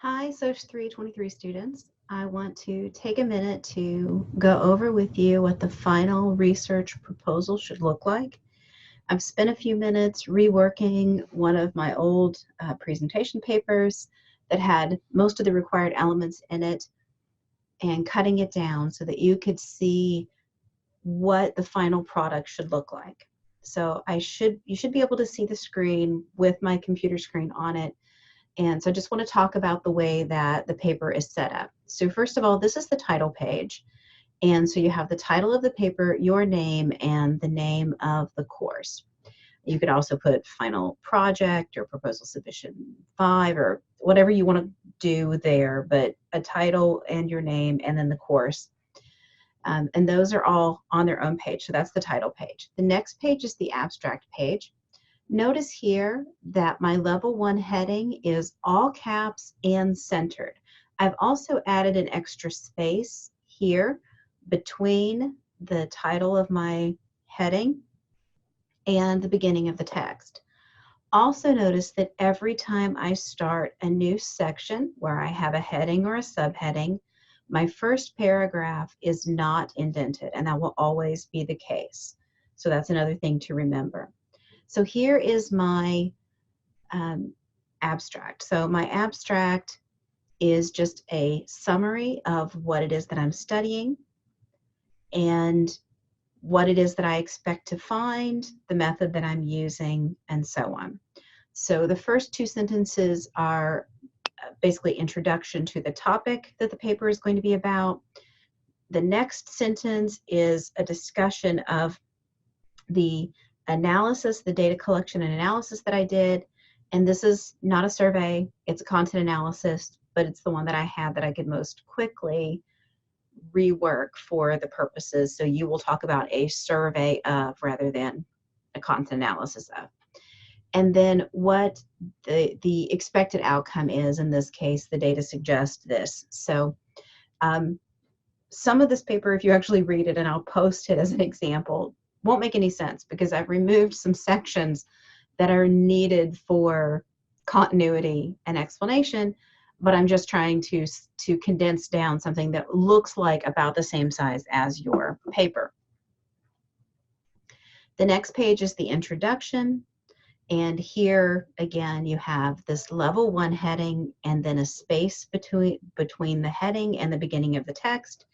Hi, Social 323 students. I want to take a minute to go over with you what the final research proposal should look like. I've spent a few minutes reworking one of my old presentation papers that had most of the required elements in it and cutting it down so that you could see what the final product should look like. So you should be able to see the screen with my computer screen on it. And so I just want to talk about the way that the paper is set up. So first of all, this is the title page. And so you have the title of the paper, your name, and the name of the course. You could also put final project or proposal submission 5 or whatever you want to do there, but a title and your name and then the course. And those are all on their own page. So that's the title page. The next page is the abstract page. Notice here that my level 1 heading is all caps and centered. I've also added an extra space here between the title of my heading and the beginning of the text. Also notice that every time I start a new section where I have a heading or a subheading, my first paragraph is not indented, and that will always be the case. So that's another thing to remember. So here is my abstract. So my abstract is just a summary of what it is that I'm studying and what it is that I expect to find, the method that I'm using, and so on. So the first 2 sentences are basically introduction to the topic that the paper is going to be about. The next sentence is a discussion of the analysis, the data collection and analysis that I did. And this is not a survey, it's a content analysis, but it's the one that I had that I could most quickly rework for the purposes. So you will talk about a survey of rather than a content analysis of. And then what the expected outcome is, in this case, the data suggests this. So some of this paper, if you actually read it, and I'll post it as an example, won't make any sense because I've removed some sections that are needed for continuity and explanation, but I'm just trying to condense down something that looks like about the same size as your paper. The next page is the introduction. And here, again, you have this level 1 heading and then a space between the heading and the beginning of the text.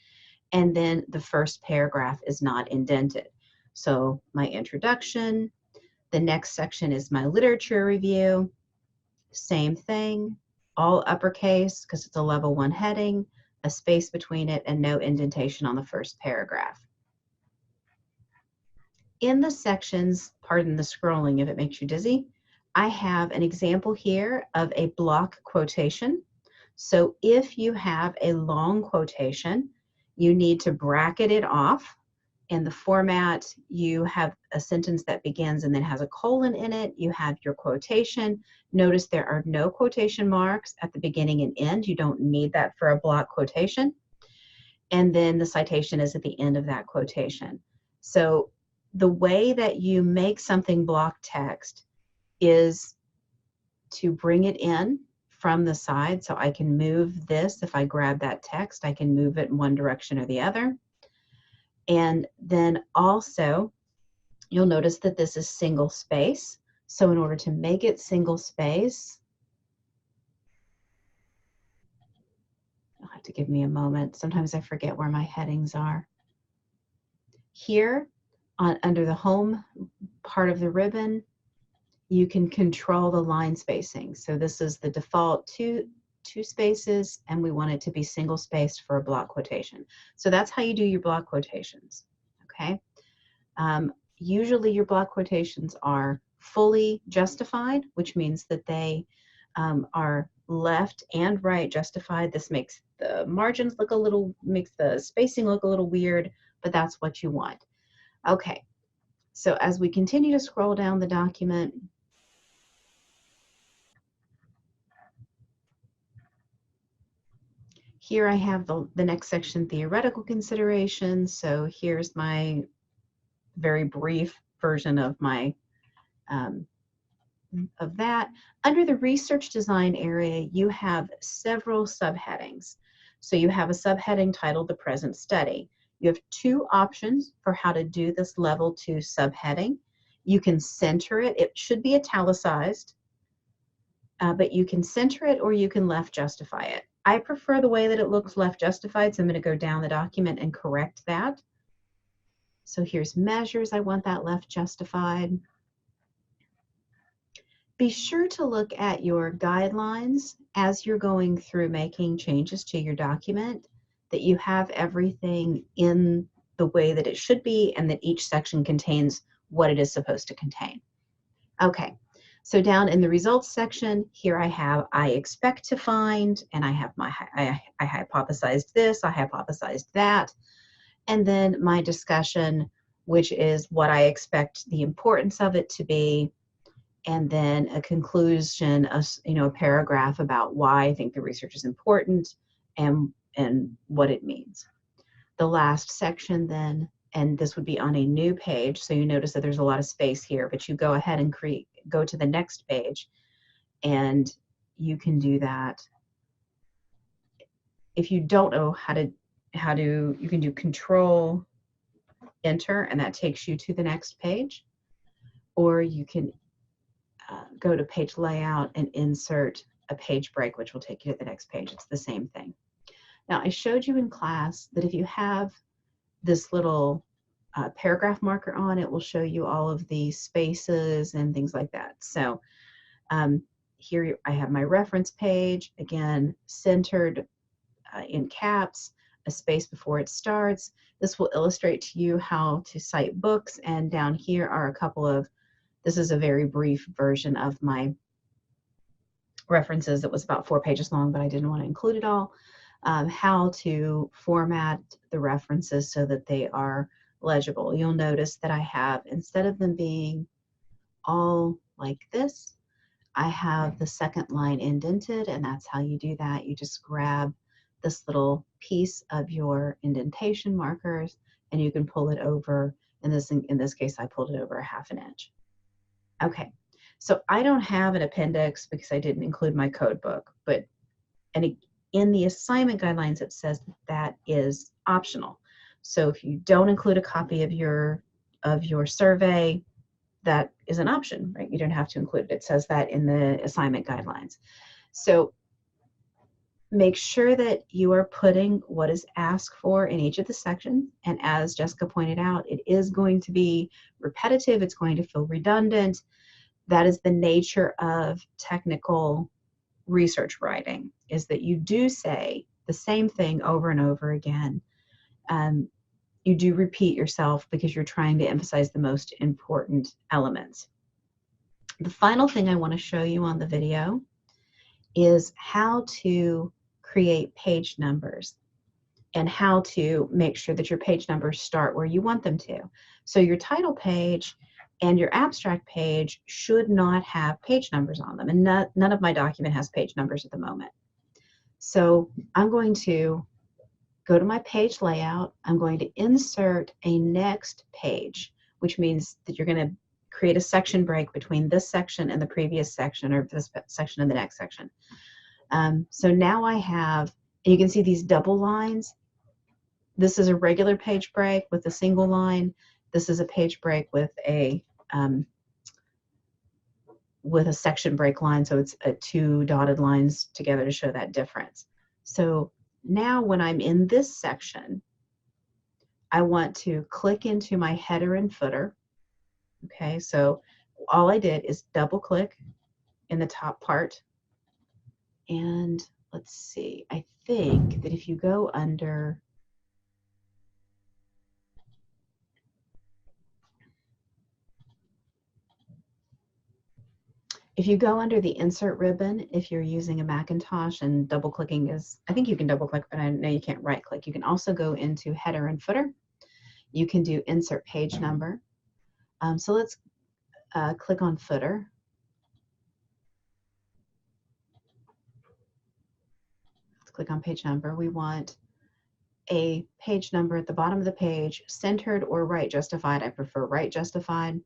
And then the first paragraph is not indented. So my introduction, the next section is my literature review, same thing, all uppercase because it's a level 1 heading, a space between it, and no indentation on the first paragraph. In the sections, pardon the scrolling if it makes you dizzy, I have an example here of a block quotation. So if you have a long quotation, you need to bracket it off. In the format, you have a sentence that begins and then has a colon in it. You have your quotation. Notice there are no quotation marks at the beginning and end. You don't need that for a block quotation. And then the citation is at the end of that quotation. So the way that you make something block text is to bring it in from the side. So I can move this. If I grab that text, I can move it in one direction or the other. And then also, you'll notice that this is single space. So in order to make it single space, you'll have to give me a moment. Sometimes I forget where my headings are. Here, under the home part of the ribbon, you can control the line spacing. So this is the default two spaces, and we want it to be single spaced for a block quotation. So that's how you do your block quotations, okay? Usually your block quotations are fully justified, which means that they are left and right justified. This makes the margins look a little, makes the spacing look a little weird, but that's what you want. Okay, so as we continue to scroll down the document, here I have the next section, theoretical considerations. So here's my very brief version of my of that. Under the research design area, you have several subheadings. So you have a subheading titled The Present Study. You have two options for how to do this level 2 subheading. You can center it. It should be italicized, but you can center it or you can left justify it. I prefer the way that it looks left justified, so I'm going to go down the document and correct that. So here's measures. I want that left justified. Be sure to look at your guidelines as you're going through making changes to your document, that you have everything in the way that it should be and that each section contains what it is supposed to contain. Okay, so down in the results section, here I have I expect to find, and I have my, I hypothesized this, I hypothesized that, and then my discussion, which is what I expect the importance of it to be, and then a conclusion, a paragraph about why I think the research is important and what it means. The last section then, and this would be on a new page, so you notice that there's a lot of space here, but you go ahead and go to the next page, and you can do that. If you don't know how to, you can do Control Enter, and that takes you to the next page, or you can go to page layout and insert a page break, which will take you to the next page. It's the same thing. Now, I showed you in class that if you have this little paragraph marker on, it will show you all of the spaces and things like that. So here I have my reference page, again, centered in caps, a space before it starts. This will illustrate to you how to cite books, and down here are a couple of, this is a very brief version of my references. It was about 4 pages long, but I didn't want to include it all. How to format the references so that they are legible. You'll notice that I have, instead of them being all like this, I have the second line indented, and that's how you do that. You just grab this little piece of your indentation markers and you can pull it over. In this case, I pulled it over 1/2 inch. Okay, so I don't have an appendix because I didn't include my code book, but in the assignment guidelines, it says that is optional. So if you don't include a copy of your survey, that is an option, right? You don't have to include it. It says that in the assignment guidelines. So make sure that you are putting what is asked for in each of the sections. And as Jessica pointed out, it is going to be repetitive. It's going to feel redundant. That is the nature of technical research writing, is that you do say the same thing over and over again. You do repeat yourself because you're trying to emphasize the most important elements. The final thing I want to show you on the video is how to create page numbers and how to make sure that your page numbers start where you want them to. So your title page and your abstract page should not have page numbers on them, and none of my document has page numbers at the moment. So I'm going to go to my page layout. I'm going to insert a next page, which means that you're going to create a section break between this section and the previous section, or this section and the next section. So now I have, and you can see these double lines. This is a regular page break with a single line. This is a page break with a section break line, so it's 2 dotted lines together to show that difference. So now when I'm in this section, I want to click into my header and footer. Okay, so all I did is double click in the top part, and let's see, I think that if you go under the insert ribbon, if you're using a Macintosh, and double clicking is, I think you can double click, but I know you can't right click. You can also go into header and footer. You can do insert page number. So let's click on footer. Let's click on page number. We want a page number at the bottom of the page, centered or right justified. I prefer right justified.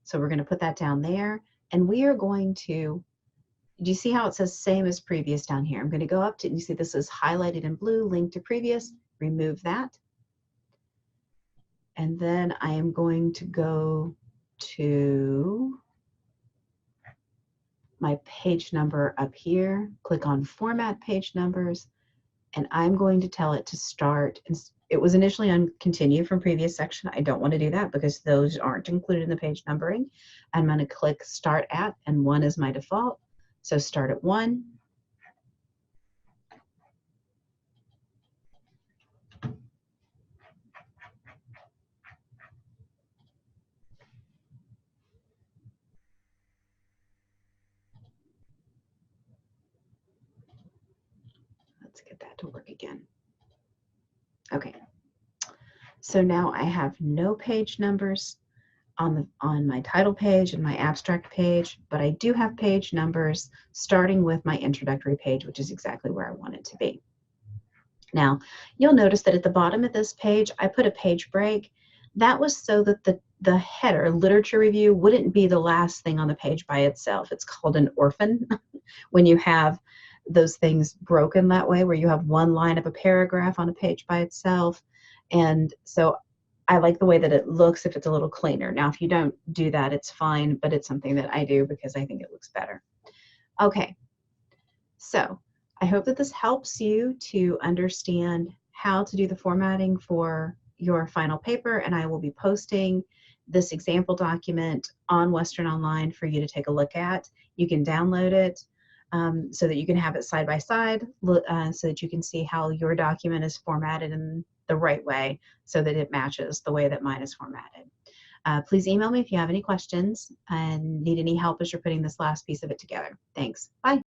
So we're going to put that down there. And we are going to, do you see how it says same as previous down here? I'm going to go up to, you see this is highlighted in blue, link to previous, remove that. And then I am going to go to my page number up here, click on Format Page Numbers, and I'm going to tell it to start. It was initially on Continue from previous section. I don't want to do that because those aren't included in the page numbering. I'm going to click Start At, and 1 is my default. So start at 1. Let's get that to work again. Okay. So now I have no page numbers on my title page and my abstract page, but I do have page numbers starting with my introductory page, which is exactly where I want it to be. Now, you'll notice that at the bottom of this page, I put a page break. That was so that the header, literature review, wouldn't be the last thing on the page by itself. It's called an orphan when you have those things broken that way, where you have one line of a paragraph on a page by itself. And so I like the way that it looks if it's a little cleaner. Now, if you don't do that, it's fine, but it's something that I do because I think it looks better. Okay, so I hope that this helps you to understand how to do the formatting for your final paper, and I will be posting this example document on Western Online for you to take a look at. You can download it so that you can have it side by side, so that you can see how your document is formatted in the right way so that it matches the way that mine is formatted. Please email me if you have any questions and need any help as you're putting this last piece of it together. Thanks. Bye.